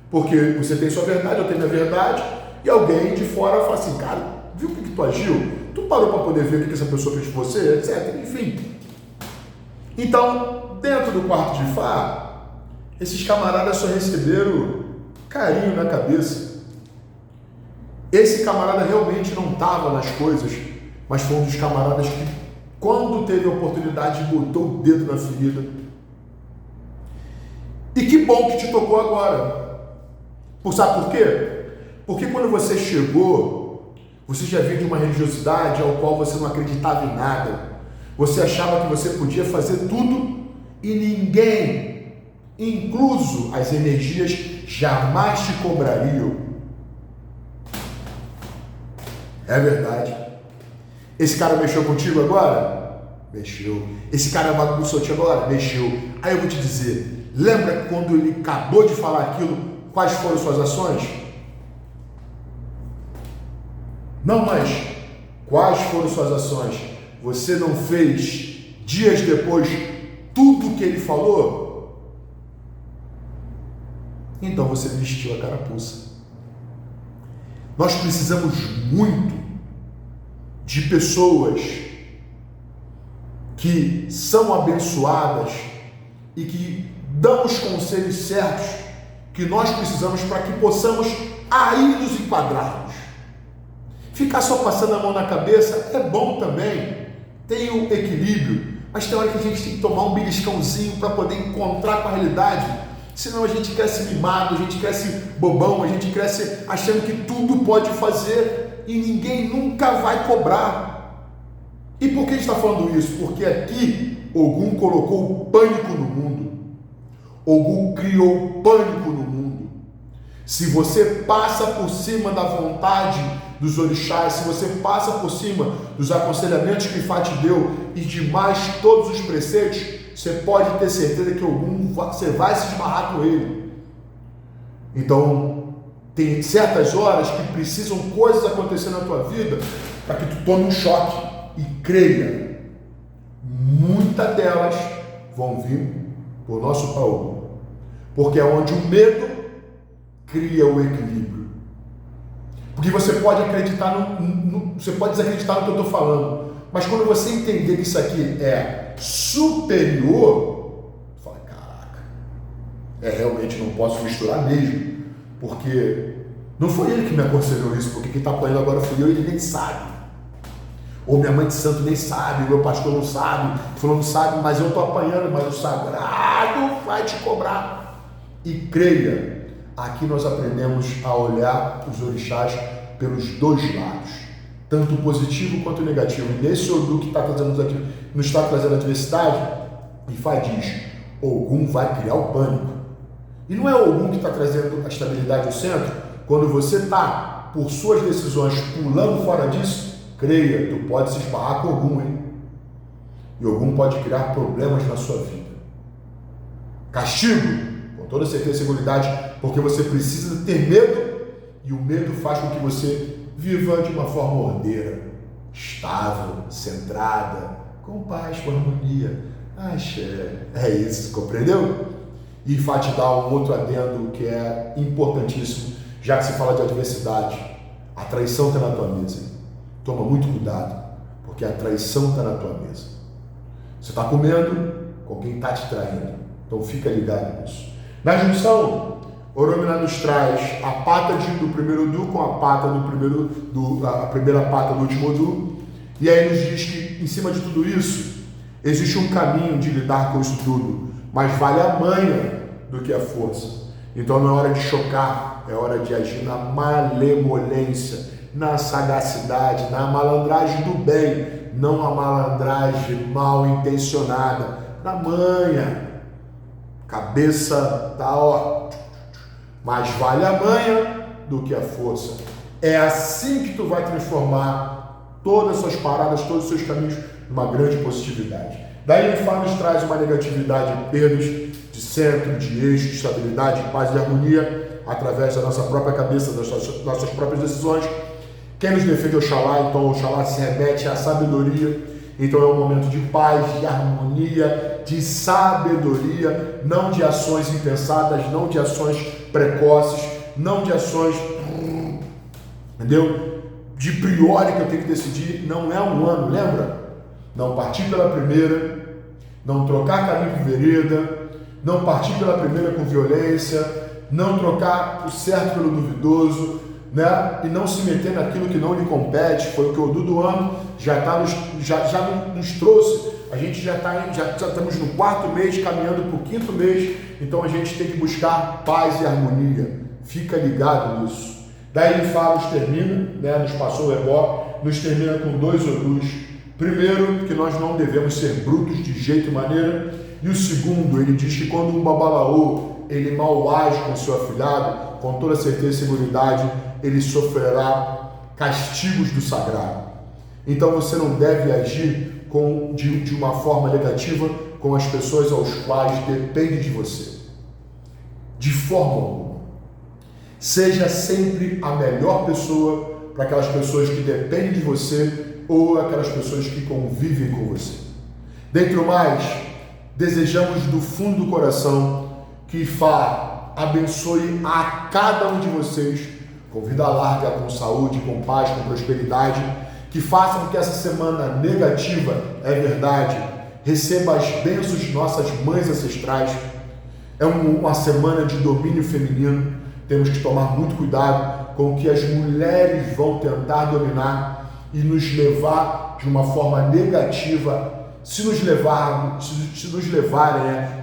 Porque você tem sua verdade, eu tenho minha verdade, e alguém de fora fala assim, cara, viu o que tu agiu? Tu parou para poder ver o que essa pessoa fez com você, etc. Enfim. Então, dentro do quarto de Fá, esses camaradas só receberam carinho na cabeça. Esse camarada realmente não estava nas coisas, mas foi um dos camaradas que, quando teve a oportunidade, botou o dedo na ferida. E que bom que te tocou agora. Sabe por quê? Porque quando você chegou, você já veio de uma religiosidade ao qual você não acreditava em nada. Você achava que você podia fazer tudo e ninguém, incluso as energias, jamais te cobrariam. É verdade. Esse cara mexeu contigo agora? Mexeu. Esse cara bagunçou contigo agora? Mexeu. Aí eu vou te dizer, lembra quando ele acabou de falar aquilo, quais foram suas ações? Não, mas quais foram suas ações? Você não fez, dias depois, tudo o que ele falou? Então você vestiu a carapuça. Nós precisamos muito de pessoas que são abençoadas e que dão os conselhos certos que nós precisamos para que possamos aí nos enquadrarmos. Ficar só passando a mão na cabeça é bom também, tem o equilíbrio, mas tem hora que a gente tem que tomar um beliscãozinho para poder encontrar com a realidade. Senão a gente cresce mimado, a gente cresce bobão, a gente cresce achando que tudo pode fazer e ninguém nunca vai cobrar. E por que a gente está falando isso? Porque aqui Ogum colocou pânico no mundo. Ogum criou pânico no mundo. Se você passa por cima da vontade dos orixás, se você passa por cima dos aconselhamentos que Ifá te deu e de mais todos os preceitos, você pode ter certeza que você vai se esbarrar com ele. Então, tem certas horas que precisam coisas acontecer na tua vida para que tu tome um choque. E creia, muitas delas vão vir por nosso Ogum. Porque é onde o medo cria o equilíbrio. Porque você pode acreditar você pode desacreditar no que eu estou falando, mas quando você entender que isso aqui é superior, fala, caraca, realmente não posso misturar mesmo, porque não foi ele que me aconselhou isso, porque quem está apanhando agora fui eu e ele nem sabe. Ou minha mãe de santo nem sabe, meu pastor não sabe, fulano não sabe, mas eu estou apanhando, mas o sagrado vai te cobrar. E creia, aqui nós aprendemos a olhar os orixás pelos dois lados, tanto positivo quanto negativo. E nesse Ogum que nos está trazendo adversidade, Ifá diz, Ogum vai criar o pânico. E não é o Ogum que está trazendo a estabilidade ao centro. Quando você está, por suas decisões, pulando fora disso, creia, tu pode se esbarrar com Ogum, hein? E Ogum pode criar problemas na sua vida. Castigo, com toda certeza e seguridade, porque você precisa ter medo, e o medo faz com que você viva de uma forma ordeira, estável, centrada, com paz, com harmonia. É isso, compreendeu? E Ifá te dá um outro adendo que é importantíssimo, já que se fala de adversidade. A traição está na tua mesa. Toma muito cuidado, porque a traição está na tua mesa. Você está comendo com quem está te traindo. Então fica ligado nisso. Na junção, Oromina nos traz a pata do primeiro Odu com a pata a primeira pata do último Odu. E aí nos diz que, em cima de tudo isso, existe um caminho de lidar com isso tudo, mas vale a manha do que a força. Então não é hora de chocar, é hora de agir na malemolência, na sagacidade, na malandragem do bem, não a malandragem mal intencionada, na manha. Cabeça tá, mas vale a manha do que a força. É assim que tu vai transformar todas as suas paradas, todos os seus caminhos numa grande positividade. Daí o Ifá nos traz uma negatividade, perdas de centro, de eixo, de estabilidade, de paz e harmonia, através da nossa própria cabeça, das nossas próprias decisões. Quem nos defende é Oxalá, então Oxalá se remete à sabedoria. Então é um momento de paz, de harmonia, de sabedoria, não de ações impensadas, não de ações precoces, não de ações, entendeu? De priori que eu tenho que decidir, não é um ano, lembra? Não partir pela primeira, não trocar caminho por vereda, não partir pela primeira com violência, não trocar o certo pelo duvidoso, né? E não se meter naquilo que não lhe compete. Foi o que o Odu do ano já nos trouxe. A gente já estamos no 4º mês, caminhando para o 5º mês, então a gente tem que buscar paz e harmonia. Fica ligado nisso. Daí Ifá nos termina, né? Nos passou o ebó, nos termina com 2 Odus. Primeiro, que nós não devemos ser brutos de jeito e maneira, e o segundo, ele diz que quando um babalaô ele mal age com seu afilhado, com toda certeza e seguridade, ele sofrerá castigos do sagrado. Então você não deve agir de uma forma negativa com as pessoas aos quais depende de você. De forma alguma. Seja sempre a melhor pessoa para aquelas pessoas que dependem de você ou aquelas pessoas que convivem com você. Dentre o mais, desejamos do fundo do coração que Ifá abençoe a cada um de vocês com vida larga, com saúde, com paz, com prosperidade, que façam que essa semana negativa, é verdade, receba as bênçãos de nossas mães ancestrais. É uma semana de domínio feminino, temos que tomar muito cuidado com o que as mulheres vão tentar dominar e nos levar de uma forma negativa. Se nos levarem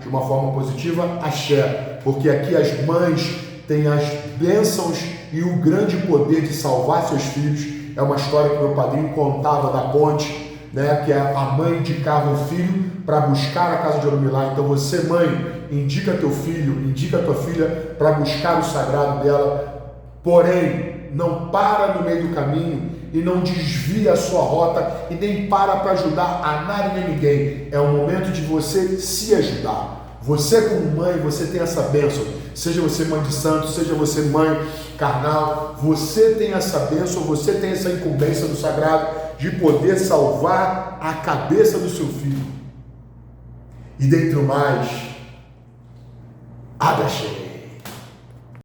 de uma forma positiva, axé. porque aqui as mães têm as bênçãos e o grande poder de salvar seus filhos. É uma história que meu padrinho contava da ponte, né, que a mãe indicava o filho para buscar a casa de Orumilá. Então você, mãe, indica teu filho, indica tua filha para buscar o sagrado dela, porém não para no meio do caminho e não desvia a sua rota e nem para ajudar a nada nem ninguém. É o momento de você se ajudar. Você como mãe, você tem essa bênção. Seja você mãe de santo, seja você mãe carnal, você tem essa bênção, você tem essa incumbência do sagrado de poder salvar a cabeça do seu filho. E dentre o mais, Adachei.